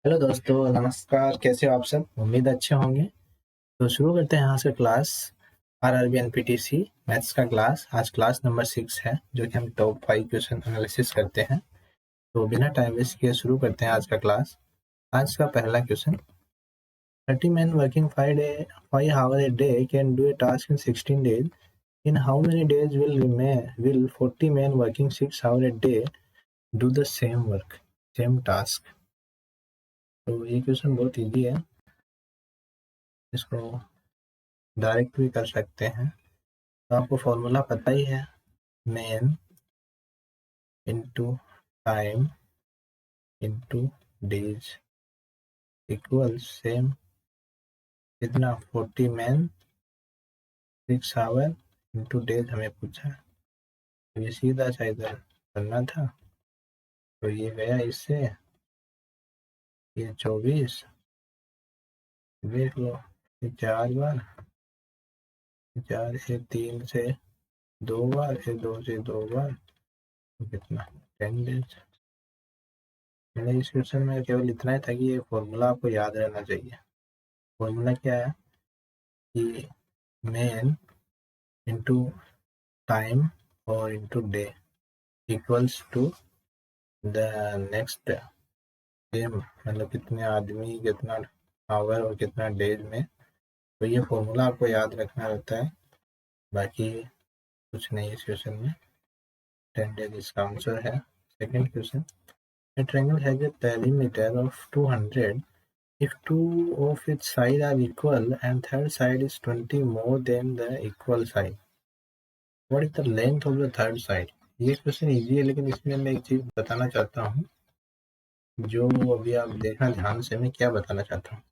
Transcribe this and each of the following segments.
Hello दोस्तों, नमस्कार। कैसे हो आप सब? उम्मीद अच्छे होंगे। तो शुरू करते हैं यहाँ से क्लास आरआरबी एनपीटीसी मैथ्स का क्लास। आज क्लास नंबर 6 है, जो कि हम टॉप 5 क्वेश्चन एनालिसिस करते हैं। तो बिना टाइम वेस्ट किए शुरू करते हैं आज का क्लास। आज का पहला question, 30 men working 5 hours a day can do a task in 16 days. In how many days will 40 men working 6 hours a day do the same work, same task? तो ये क्वेश्चन बहुत इजी है, इसको direct भी कर सकते हैं। तो आपको फॉर्मूला पता ही है, man into time into days equal same कितना 40 मैन 6 आवर इंटू डेज हमें पूछा है। तो ये सीधा सा इधर करना था, तो ये गया इससे, ये 24 देख लो, ये 4 बार, 4 से 3 से 2 बार, ये 2 से 2 बार, तो कितना 10 डेज। मैंने इस क्वेश्चन में केवल इतना ही था कि ये फॉर्मूला आपको याद रहना चाहिए। फॉर्मूला क्या है कि मैन इंटू टाइम और into day equals to the next same, मतलब कितने आदमी, कितना आवर और कितना डेज में। तो ये फॉर्मूला आपको याद रखना रहता है, बाकी कुछ नहीं इस क्वेश्चन में। 10 डेज इसका आंसर है। Second question, a triangle has a perimeter of 200 if two of its sides are equal and third side is 20 more than the equal side. What is the length of the third side? ये question easy है, लेकिन इसमें मैं एक चीज बताना चाहता हूँ, जो अभी आप देखना ध्यान से। मैं क्या बताना चाहता हूँ,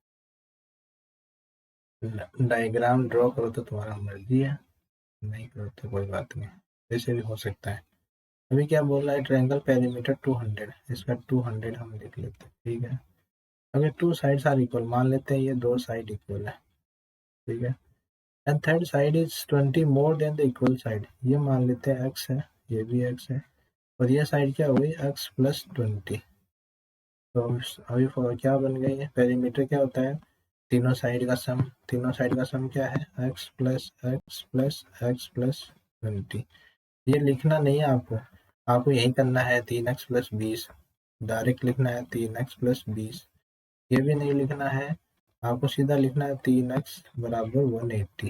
डायग्राम ड्रॉ करो तो तुम्हारा मर्जी है, नहीं करो तो कोई बात नहीं, ऐसे भी हो सकता है। अभी क्या बोल रहा है, ट्रायंगल पेरीमीटर 200, इसका 200 हम लिख लेते हैं, ठीक है। अगर टू साइड्स आर इक्वल, मान लेते हैं ये दो साइड इक्वल है, ठीक है। And third side is 20 more than the equal side, ये मान लेते हैं x है, ये भी x है, और ये साइड क्या हो गई x प्लस 20। तो अभी क्या बन गई है, पेरीमीटर क्या होता है, तीनों साइड का सम। तीनों साइड का सम क्या है, x plus x plus x plus 20। ये लिखना नहीं है आपको, आपको यही करना है 3x प्लस 20, डायरेक्ट लिखना है 3x प्लस 20। ये भी नहीं लिखना है, आपको सीधा लिखना है 3x बराबर 180।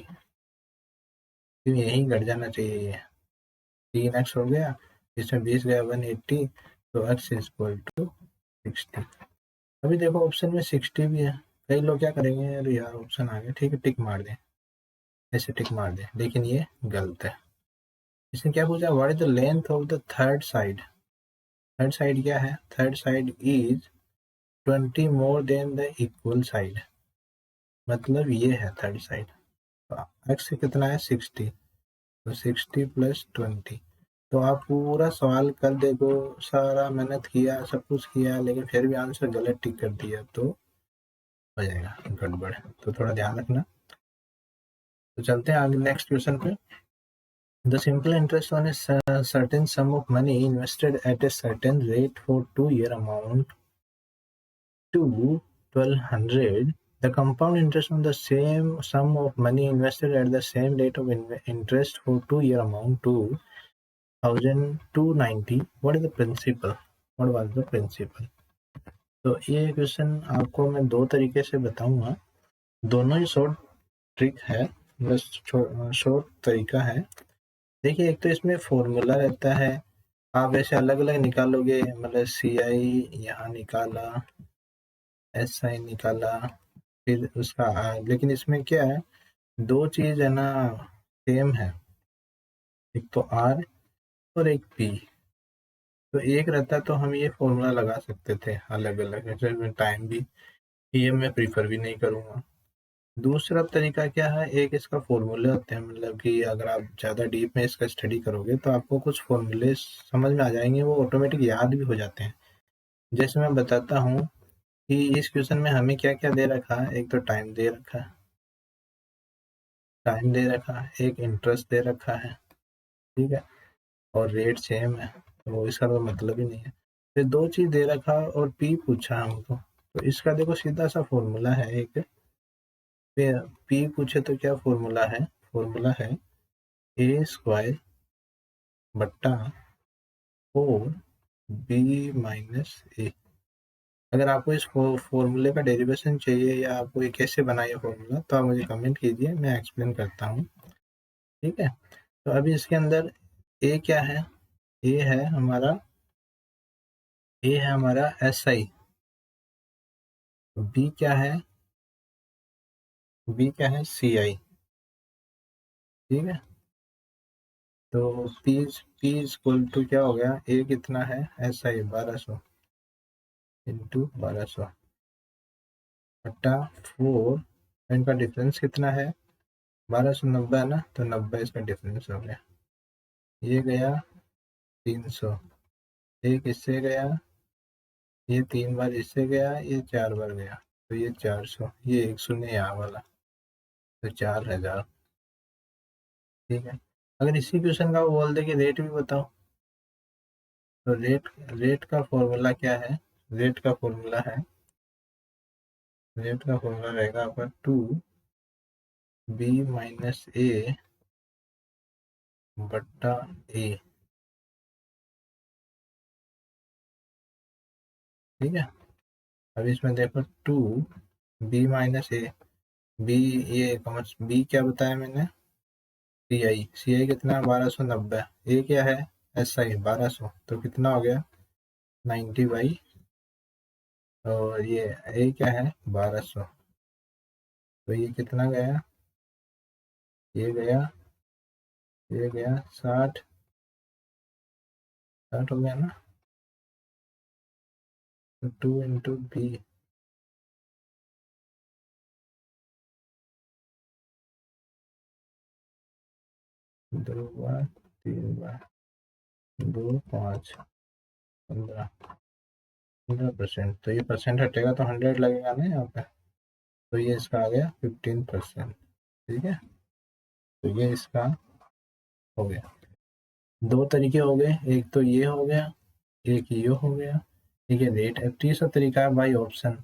क्यों, यही घट जाना चाहिए। ये 3x हो गया, इसमें 20 गया 180, तो x इज इक्वल टू 60। अभी देखो ऑप्शन में 60 भी है। कई लोग क्या करेंगे, अरे यार ऑप्शन आ गया, ठीक है टिक मार दें, ऐसे टिक मार दें, लेकिन ये गलत है। इसने क्या पूछा, what is the length of the third side. Third side क्या है, third side is 20 more than the equal side, मतलब ये है थर्ड साइड। तो x कितना है 60, तो 60 प्लस 20। तो आप पूरा सवाल कर देखो, सारा मेहनत किया, सब कुछ किया, लेकिन फिर भी आंसर गलत टिक कर दिया, तो हो जाएगा गड़बड़। तो थोड़ा ध्यान रखना। तो चलते हैं आगे नेक्स्ट क्वेश्चन पे। The simple interest on a certain some of money invested at a certain rate for 2 year amount to 1200. The compound interest on the same sum of money invested at the same rate of interest for 2 year amount to 1290. What is the principle? What was the principle? तो ये question आपको मैं दो तरीके से बताऊंगा, दोनों ही short trick है, बस शॉर्ट तरीका है। देखिए, एक तो इसमें फॉर्मूला रहता है, आप ऐसे अलग अलग निकालोगे, मतलब CI यहाँ निकाला, SI निकाला, फिर उसका लेकिन इसमें क्या है, दो चीज है ना सेम है, एक तो R और एक P। तो एक रहता तो हम ये फॉर्मूला लगा सकते थे अलग अलग, जैसे टाइम भी, ये मैं प्रीफर भी नहीं करूँगा। दूसरा तरीका क्या है, एक इसका फॉर्मूले होते हैं, मतलब कि अगर आप ज़्यादा डीप में इसका स्टडी करोगे तो आपको कुछ फॉर्मूले समझ में आ जाएंगे, वो ऑटोमेटिक याद भी हो जाते हैं। जैसे मैं बताता हूँ कि इस क्वेश्चन में हमें क्या क्या दे रखा है, एक तो टाइम दे रखा है, टाइम दे रखा है, एक इंटरेस्ट दे रखा है, ठीक है, और रेट सेम है, तो इसका तो मतलब ही नहीं है। फिर दो चीज़ दे रखा और पी पूछा हमको, तो इसका देखो सीधा सा फॉर्मूला है एक, पी पूछे तो क्या फॉर्मूला है, फॉर्मूला है ए स्क्वायर बट्टा 4 b माइनस ए। अगर आपको इस फॉर्मूले का डेरिवेशन चाहिए या आपको ये कैसे बनाए फॉर्मूला, तो आप मुझे कमेंट कीजिए, मैं एक्सप्लेन करता हूँ। ठीक है, तो अभी इसके अंदर ए क्या है, ए है हमारा एस आई, बी क्या है, बी क्या है सी आई। ठीक है, तो पी इक्वल टू क्या हो गया, ए कितना है एस आई 1200 इंटू 1200 बट्टा 4, इनका डिफरेंस कितना है 1290 है ना, तो 90 इसका डिफरेंस हो गया। ये गया 300, एक इससे गया, ये 3 बार इससे गया, ये 4 बार गया, तो ये 400, ये 1 शून्य यहाँ वाला, तो 4000। ठीक है, अगर इसी क्वेश्चन का वो बोल दे कि रेट भी बताओ, तो रेट का फॉर्मूला क्या है, रेट का फॉर्मूला रहेगा आपका 2b माइनस ए बट्टा ए। ठीक है, अब इसमें देखो 2b माइनस ए, बी, ये कॉमर्स बी क्या बताया मैंने, सी आई कितना है 1290, ए क्या है एस आई 1200, तो कितना हो गया 90 बाई, और ये ए क्या है 1200, तो ये कितना गया, ये गया 60, 60 हो गया ना, तो 2 इंटू बी, 2 बार 3 बार 2 5 15, 15%, तो ये परसेंट हटेगा तो 100 लगेगा ना यहाँ पे, तो ये इसका आ गया 15%। ठीक है, तो ये इसका हो गया। दो तरीके हो गए, एक तो ये हो गया, एक ये हो गया। ठीक है, रेट। अब तीसरा तरीका है बाई ऑप्शन।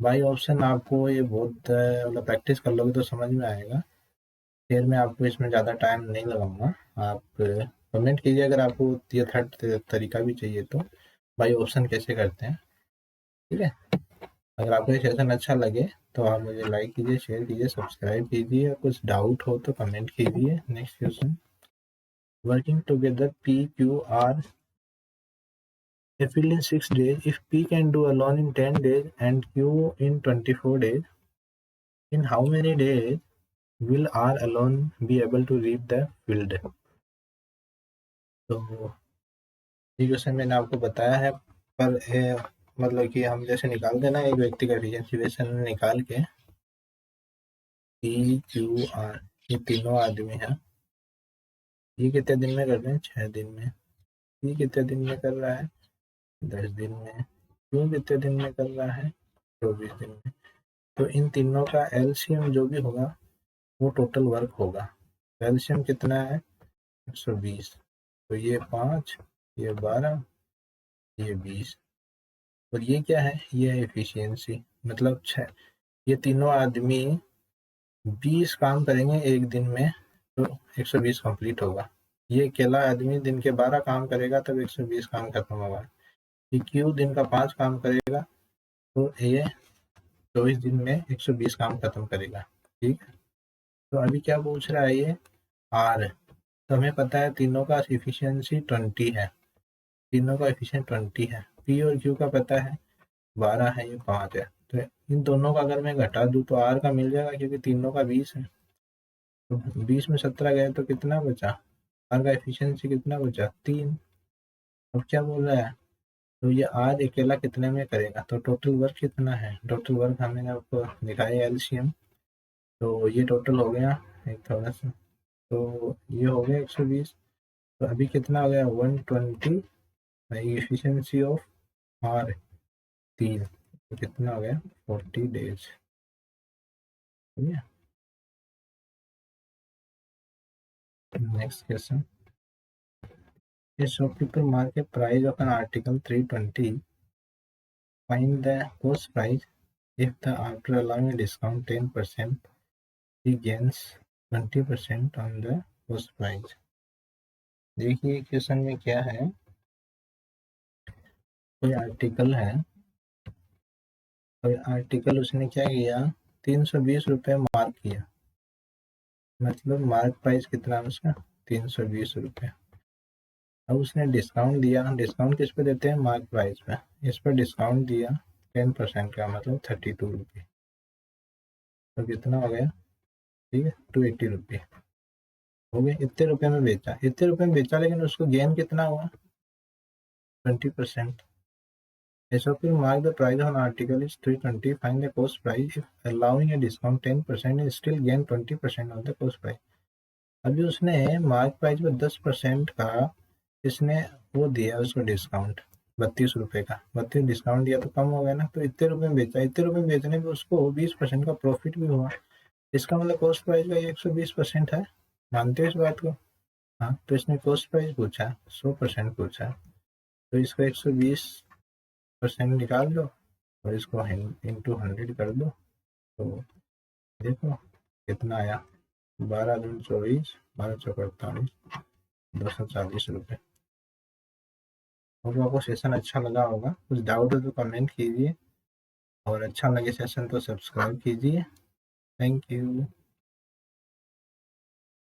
बाई ऑप्शन आपको ये बहुत मतलब प्रैक्टिस कर लोगे तो समझ में आएगा, फिर मैं आपको इसमें ज़्यादा टाइम नहीं लगाऊंगा। आप कमेंट कीजिए अगर आपको ये थर्ड तरीका भी चाहिए तो, बाई ऑप्शन कैसे करते हैं। ठीक है, अगर आपको ये सेशन अच्छा लगे तो आप मुझे लाइक कीजिए, शेयर कीजिए, सब्सक्राइब कीजिए, कुछ डाउट हो तो कमेंट कीजिए। Next question, working together P Q R fill in 6 days. If P can do alone in 10 days and Q in 24 days, in how many days will R alone be able to reap the field? तो ये question मैंने आपको बताया है, पर मतलब कि हम जैसे निकाल देना एक व्यक्ति का एफिशिएंसी इक्वेशन निकाल के, P Q R ये तीनों आदमी हैं, ये कितने दिन में कर रहे हैं 6 दिन में, ये कितने दिन में कर रहा है 10 दिन में, Q कितने दिन में कर रहा है 24 दिन में। तो इन तीनों का एलसीएम जो भी होगा वो टोटल वर्क होगा। एलसीएम कितना है 120, तो ये 5, ये 12, ये 20, और ये क्या है, ये एफिशिएंसी, मतलब 6। ये तीनों आदमी 20 काम करेंगे एक दिन में, तो 120 कंप्लीट होगा। ये अकेला आदमी दिन के 12 काम करेगा तब 120 काम खत्म होगा। ये क्यू दिन का 5 काम करेगा तो ये 24 दिन में 120 काम खत्म करेगा। ठीक है, तो अभी क्या पूछ रहा है ये आर, तो हमें पता है तीनों का एफिशिएंसी 20 है, तीनों का एफिशिएंट 20 है। पी और क्यू का पता है 12 है, ये 5 है, तो इन दोनों का अगर मैं घटा दूं तो आर का मिल जाएगा, क्योंकि तीनों का 20 है, तो 20 में 17 गए तो कितना बचा, आर का एफिशिएंसी कितना बचा 3। अब क्या बोल रहा है, तो ये आर अकेला कितने में करेगा, तो टोटल वर्क कितना है, टोटल वर्क हमने आपको दिखाया एलसीएम, तो ये टोटल हो गया एक थोड़ा सा, तो ये हो गया 120, तो अभी कितना हो गया 120, एफिशिएंसी ऑफ आर 3, तो कितना हो गया 40 डेज। ठीक है, next question, a shopkeeper mark a price of an article 320 find the cost price if the after allowing discount 10% he gains 20% on the cost price. देखिए क्वेश्चन में क्या है, कोई आर्टिकल उसने क्या किया, 320 रुपये मार्क किया, मतलब मार्क प्राइस कितना है उसका 320 रुपये। अब उसने डिस्काउंट दिया, डिस्काउंट किस पे देते हैं, मार्क प्राइस पे, इस पर डिस्काउंट दिया 10% का, मतलब 32 रुपये, तो कितना हो गया, ठीक है 280 रुपये हो गए। इतने रुपये में बेचा, लेकिन उसको गेन कितना हुआ 20%। ऐसा फिर mark the price on article is 320, find the cost price if allowing a discount 10% is still gain 20% of the cost price. अभी उसने मार्क प्राइस पर 10% का इसने वो दिया उसको डिस्काउंट 32 रुपये का, 32 डिस्काउंट दिया तो कम हो गया ना, तो इतने रुपये में बेचा, इतने रुपये में बेचने पे उसको 20% का प्रॉफिट भी हुआ। इसका मतलब कॉस्ट प्राइस का 120% है, मानते हो इस बात को। हाँ, तो इसने कॉस्ट प्राइस पूछा 100% पूछा, तो इसको 120% निकाल दो और इसको इंटू 100 कर दो, तो देखो कितना आया, 12 दूनी 24, 12 चौक 48, 240 रुपये। आपको सेशन अच्छा लगा होगा, कुछ डाउट हो तो कमेंट कीजिए, और अच्छा लगे सेशन तो सब्सक्राइब कीजिए। Thank you.